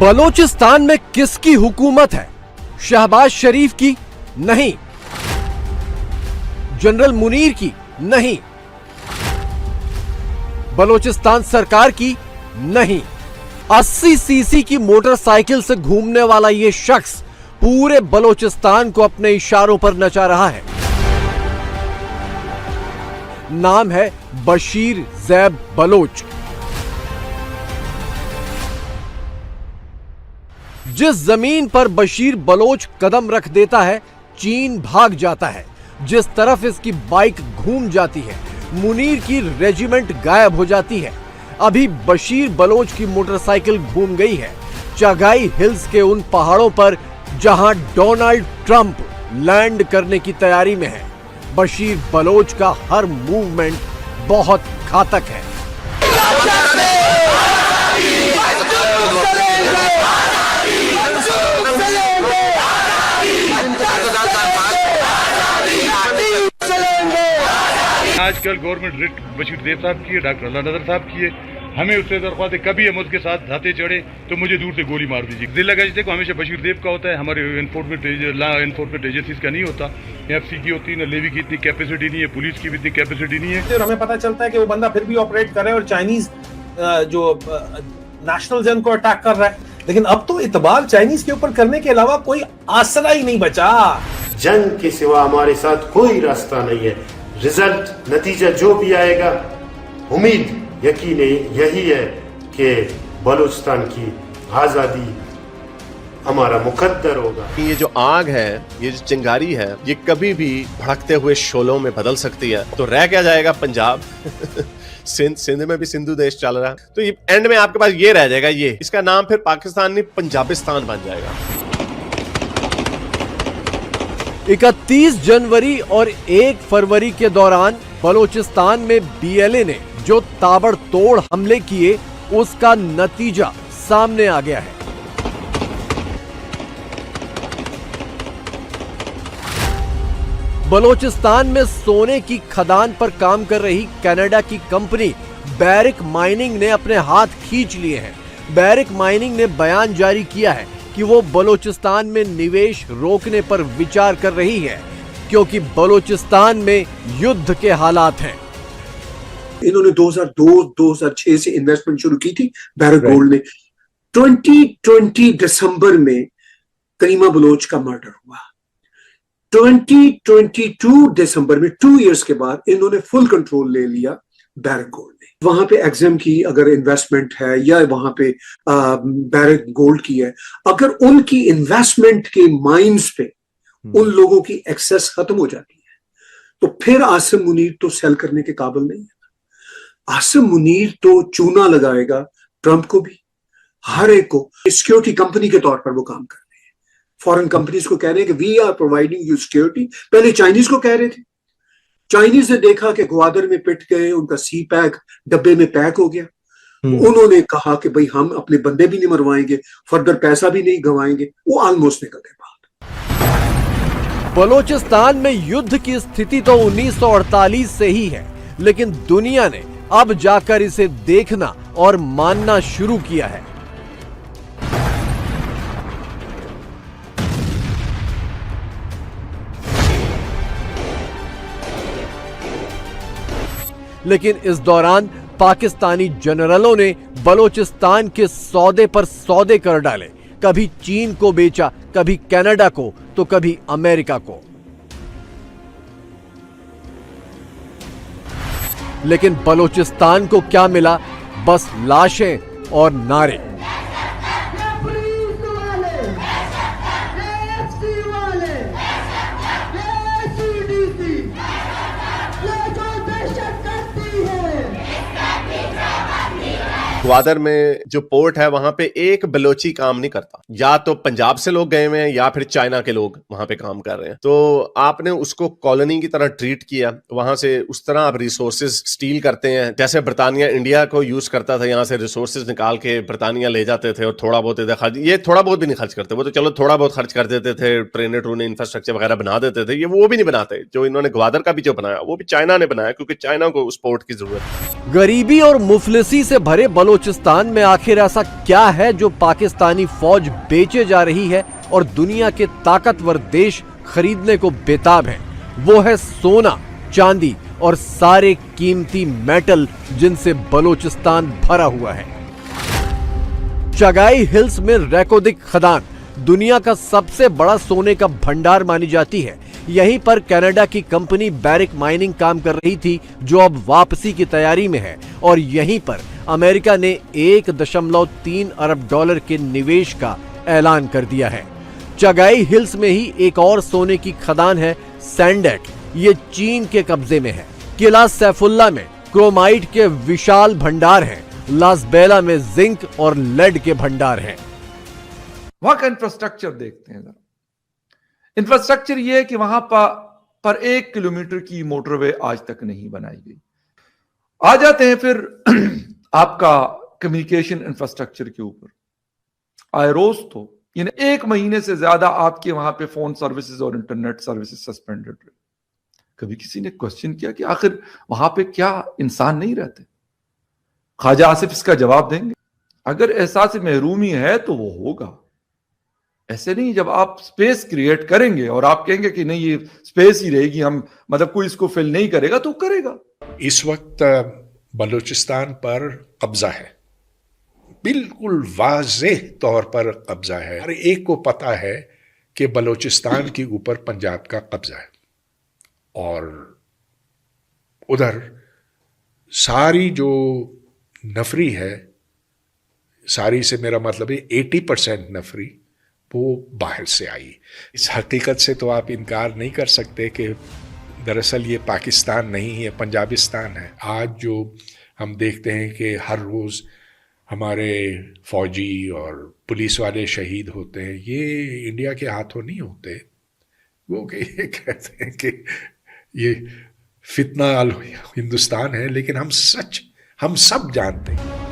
बलोचिस्तान में किसकी हुकूमत है? शहबाज शरीफ की? नहीं। जनरल मुनीर की? नहीं। बलोचिस्तान सरकार की? नहीं। 80 सीसी की मोटरसाइकिल से घूमने वाला यह शख्स पूरे बलोचिस्तान को अपने इशारों पर नचा रहा है। नाम है बशीर ज़ैब बलोच। जिस जमीन पर बशीर बलोच कदम रख देता है, चीन भाग जाता है। जिस तरफ इसकी बाइक घूम जाती है, मुनीर की रेजिमेंट गायब हो जाती है। अभी बशीर बलोच की मोटरसाइकिल घूम गई है चागाई हिल्स के उन पहाड़ों पर जहां डोनाल्ड ट्रंप लैंड करने की तैयारी में है। बशीर बलोच का हर मूवमेंट बहुत घातक है। आजकल गवर्नमेंट रिट बशीर देव साहब की है, डॉक्टर अल्लाह नजर साहब की है। हमें उससे दरख्वास्त है, कभी हम उसके साथ धाते चढ़े तो मुझे दूर से गोली मार दीजिए। जिला गश्त को हमेशा बशीर देव का होता है, हमारे एनफोर्समेंट एजेंसीज का नहीं होता। एफसी की होती है ना, लेवी की इतनी कैपेसिटी नहीं है, पुलिस की भी इतनी कैपेसिटी नहीं है। हमें पता चलता है कि वो बंदा फिर भी ऑपरेट कर रहा है और चाइनीज जो नेशनल जन को अटैक कर रहा है। लेकिन अब तो इतबार चाइनीज के ऊपर करने के अलावा कोई आसरा ही नहीं बचा। जंग के सिवा हमारे साथ कोई रास्ता नहीं है। रिजल्ट नतीजा जो भी आएगा, उम्मीद यकीन यही है कि बलूचिस्तान की आजादी हमारा मुकद्दर होगा। ये जो आग है, ये जो चिंगारी है, ये कभी भी भड़कते हुए शोलों में बदल सकती है। तो रह क्या जाएगा पंजाब सिंध में भी सिंधु देश चल रहा है, तो ये एंड में आपके पास ये रह जाएगा, ये इसका नाम फिर पाकिस्तान नहीं पंजाबिस्तान बन जाएगा। 31 जनवरी और 1 फरवरी के दौरान बलोचिस्तान में बीएलए ने जो ताबड़तोड़ हमले किए, उसका नतीजा सामने आ गया है। बलोचिस्तान में सोने की खदान पर काम कर रही कनाडा की कंपनी बैरिक माइनिंग ने अपने हाथ खींच लिए हैं। बैरिक माइनिंग ने बयान जारी किया है कि वो बलोचिस्तान में निवेश रोकने पर विचार कर रही है, क्योंकि बलोचिस्तान में युद्ध के हालात हैं। इन्होंने 2002-2006 से इन्वेस्टमेंट शुरू की थी बैरिक गोल्ड ने। 2020 दिसंबर में करीमा बलोच का मर्डर हुआ। 2022 दिसंबर में 2 इयर्स के बाद इन्होंने फुल कंट्रोल ले लिया बैरिक गोल्ड ने। वहां पे एग्जाम की अगर इन्वेस्टमेंट है या वहां पे बैरिक गोल्ड की है, अगर उनकी इन्वेस्टमेंट के माइंस पे उन लोगों की एक्सेस खत्म हो जाती है, तो फिर आसिम मुनीर तो सेल करने के काबिल नहीं है। आसिम मुनीर तो चूना लगाएगा ट्रंप को भी, हर एक को। सिक्योरिटी कंपनी के तौर पर वो काम कर रहे हैं। फॉरेन कंपनीज को कह रहे हैं कि we are providing you security. पहले चाइनीज को कह रहे थे। चाइनीज ने देखा कि ग्वादर में पिट गए, उनका सी पैक डब्बे में पैक हो गया। उन्होंने कहा कि भाई हम अपने बंदे भी नहीं मरवाएंगे, फर्दर पैसा भी नहीं गंवाएंगे। वो ऑलमोस्ट निकल गए बात। बलोचिस्तान में युद्ध की स्थिति तो 1948 से ही है, लेकिन दुनिया ने अब जाकर इसे देखना और मानना शुरू किया है। लेकिन इस दौरान पाकिस्तानी जनरलों ने बलोचिस्तान के सौदे पर सौदे कर डाले। कभी चीन को बेचा, कभी कनाडा को, तो कभी अमेरिका को। लेकिन बलोचिस्तान को क्या मिला? बस लाशें और नारे। ग्वादर में जो पोर्ट है वहां पे एक बलोची काम नहीं करता। या तो पंजाब से लोग गए हुए हैं या फिर चाइना के लोग वहां पे काम कर रहे हैं। तो आपने उसको कॉलोनी की तरह ट्रीट किया। वहां से उस तरह आप रिसोर्सेज स्टील करते हैं, जैसे बरतानिया इंडिया को यूज करता था, यहाँ से रिसोर्सेज निकाल के बरतानिया ले जाते थे और थोड़ा बहुत इधर खर्च, ये थोड़ा बहुत भी नहीं खर्च करते। वो तो चलो थोड़ा बहुत खर्च कर देते थे, ट्रेनें ट्रूने इंफ्रास्ट्रक्चर वगैरह बना देते थे। ये वो भी नहीं बनाते। जो इन्होंने ग्वादर का भी जो बनाया वो भी चाइना ने बनाया, क्योंकि चाइना को उस पोर्ट की जरूरत है। गरीबी और मुफलिसी से भरे बलूचिस्तान में आखिर ऐसा क्या है जो पाकिस्तानी फौज बेचे जा रही है और दुनिया के ताकतवर देश खरीदने को बेताब हैं? वो है सोना, चांदी और सारे कीमती मेटल जिनसे बलूचिस्तान भरा हुआ है। चगाई हिल्स में रैकोदिक खदान दुनिया का सबसे बड़ा सोने का भंडार मानी जाती है। यहीं पर कनाडा की कंपनी बैरिक माइनिंग काम कर रही थी, जो अब वापसी की तैयारी में है। और यहीं पर अमेरिका ने 1.3 अरब डॉलर के निवेश का ऐलान कर दिया है। चगाई हिल्स में ही एक और सोने की खदान है, सैंडेक। ये चीन के कब्जे में है। किला सैफुल्ला में क्रोमाइट के विशाल भंडार हैं। लासबेला में जिंक और लेड के भंडार हैं। वहां का इंफ्रास्ट्रक्चर देखते हैं जरा। इंफ्रास्ट्रक्चर यह है कि वहां पर 1 किलोमीटर की मोटरवे आज तक नहीं बनाई गई। आ जाते हैं फिर आपका कम्युनिकेशन इंफ्रास्ट्रक्चर के ऊपर। आयरोस तो यानी 1 महीने से ज्यादा आपके वहां पे फोन सर्विसेज और इंटरनेट सर्विसेज सस्पेंडेड रहे। कभी किसी ने क्वेश्चन किया कि आखिर वहां पे क्या इंसान नहीं रहते? ख्वाजा आसिफ इसका जवाब देंगे। अगर एहसास महरूमी है तो वो होगा। ऐसे नहीं, जब आप स्पेस क्रिएट करेंगे और आप कहेंगे कि नहीं ये स्पेस ही रहेगी, हम मतलब कोई इसको फिल नहीं करेगा, तो करेगा। इस वक्त बलूचिस्तान पर कब्जा है, बिल्कुल वाज़ेह तौर पर कब्जा है। हर एक को पता है कि बलूचिस्तान के ऊपर पंजाब का कब्जा है और उधर सारी जो नफरी है, सारी से मेरा मतलब है 80% नफरी वो बाहर से आई। इस हकीकत से तो आप इनकार नहीं कर सकते कि दरअसल ये पाकिस्तान नहीं है, पंजाबिस्तान है। आज जो हम देखते हैं कि हर रोज़ हमारे फौजी और पुलिस वाले शहीद होते हैं, ये इंडिया के हाथों नहीं होते। वो कि ये कहते हैं कि ये फितना अल हिंदुस्तान है, लेकिन हम सब जानते हैं